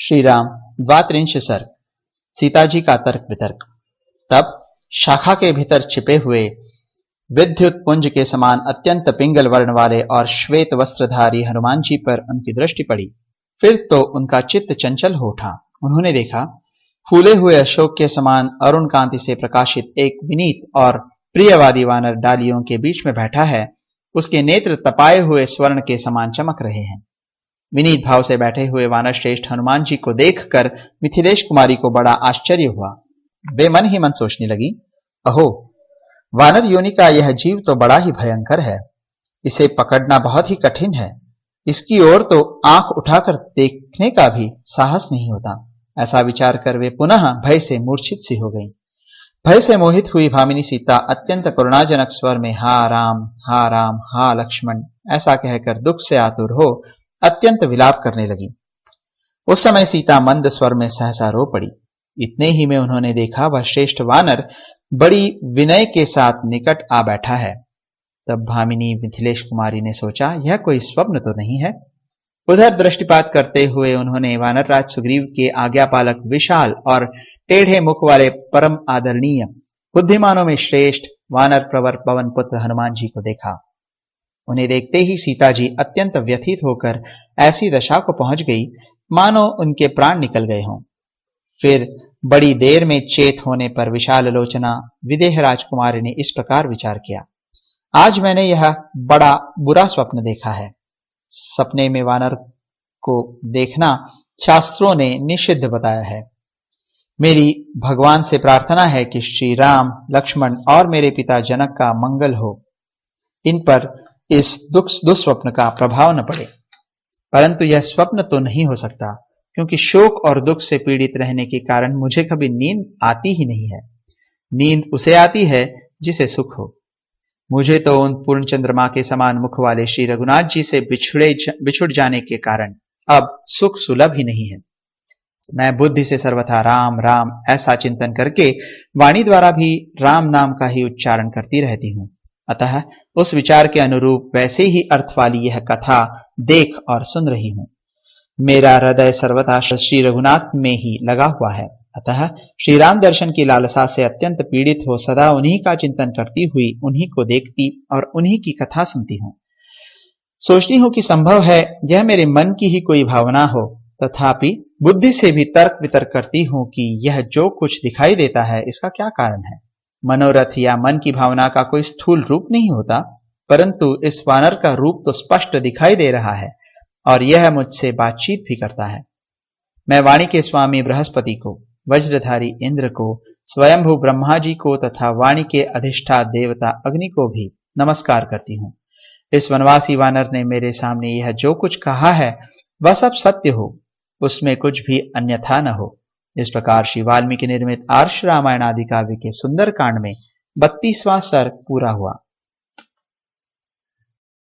श्री राम द्वात्रिंश सर्ग। सीताजी का तर्क वितर्क। तब शाखा के भीतर छिपे हुए विद्युत पुंज के समान अत्यंत पिंगल वर्ण वाले और श्वेत वस्त्रधारी हनुमान जी पर उनकी दृष्टि पड़ी। फिर तो उनका चित्त चंचल हो उठा। उन्होंने देखा फूले हुए अशोक के समान अरुण कांति से प्रकाशित एक विनीत और प्रियवादी वानर डालियों के बीच में बैठा है। उसके नेत्र तपाए हुए स्वर्ण के समान चमक रहे हैं। विनीत भाव से बैठे हुए वानर श्रेष्ठ हनुमान जी को देखकर मिथिलेश कुमारी को बड़ा आश्चर्य हुआ। वे मन ही मन सोचने लगी, अहो, वानर योनि का यह जीव तो बड़ा ही भयंकर है। इसे पकड़ना बहुत ही कठिन है। इसकी ओर तो आंख उठाकर देखने का भी साहस नहीं होता। ऐसा विचार कर वे पुनः भय से मूर्छित सी हो गई। भय से मोहित हुई भामिनी सीता अत्यंत करुणाजनक स्वर में हा राम, हा लक्ष्मण ऐसा कहकर दुख से आतुर हो अत्यंत विलाप करने लगी। उस समय सीता मंद स्वर में सहसा रो पड़ी। इतने ही में उन्होंने देखा वह श्रेष्ठ वानर बड़ी विनय के साथ निकट आ बैठा है। तब भामिनी मिथिलेश कुमारी ने सोचा, यह कोई स्वप्न तो नहीं है। उधर दृष्टिपात करते हुए उन्होंने वानरराज सुग्रीव के आज्ञापालक विशाल और टेढ़े मुख वाले परम आदरणीय बुद्धिमानों में श्रेष्ठ वानर प्रवर पवन पुत्र हनुमान जी को देखा। उन्हें देखते ही सीता जी अत्यंत व्यथित होकर ऐसी दशा को पहुंच गई मानो उनके प्राण निकल गए हों। फिर बड़ी देर में चेत होने पर विशाल लोचना विदेह राजकुमारी ने इस प्रकार विचार किया, आज मैंने यह बड़ा बुरा स्वप्न देखा है। सपने में वानर को देखना शास्त्रों ने निषिद्ध बताया है। मेरी भगवान से प्रार्थना है कि श्री राम, लक्ष्मण और मेरे पिता जनक का मंगल हो, इन पर इस दुस्वप्न का प्रभाव न पड़े। परंतु यह स्वप्न तो नहीं हो सकता, क्योंकि शोक और दुख से पीड़ित रहने के कारण मुझे कभी नींद आती ही नहीं है। नींद उसे आती है जिसे सुख हो। मुझे तो उन पूर्ण चंद्रमा के समान मुख वाले श्री रघुनाथ जी से बिछुड़ जाने के कारण अब सुख सुलभ ही नहीं है। मैं बुद्धि से सर्वथा राम राम ऐसा चिंतन करके वाणी द्वारा भी राम नाम का ही उच्चारण करती रहती हूं। अतः उस विचार के अनुरूप वैसे ही अर्थ वाली यह कथा देख और सुन रही हूं। मेरा हृदय सर्वथा श्री रघुनाथ में ही लगा हुआ है। अतः श्री राम दर्शन की लालसा से अत्यंत पीड़ित हो सदा उन्हीं का चिंतन करती हुई उन्हीं को देखती और उन्हीं की कथा सुनती हूं। सोचती हूं कि संभव है यह मेरे मन की ही कोई भावना हो, तथापि बुद्धि से भी तर्क वितर्क करती हूं कि यह जो कुछ दिखाई देता है इसका क्या कारण है। मनोरथ या मन की भावना का कोई स्थूल रूप नहीं होता, परंतु इस वानर का रूप तो स्पष्ट दिखाई दे रहा है और यह मुझसे बातचीत भी करता है। मैं वाणी के स्वामी बृहस्पति को, वज्रधारी इंद्र को, स्वयंभू ब्रह्मा जी को तथा वाणी के अधिष्ठा देवता अग्नि को भी नमस्कार करती हूँ। इस वनवासी वानर ने मेरे सामने यह जो कुछ कहा है वह सब सत्य हो, उसमें कुछ भी अन्यथा न हो। इस प्रकार श्री वाल्मीकि निर्मित आर्ष रामायण आदि काव्य के सुंदर कांड में 32वां सर्ग पूरा हुआ।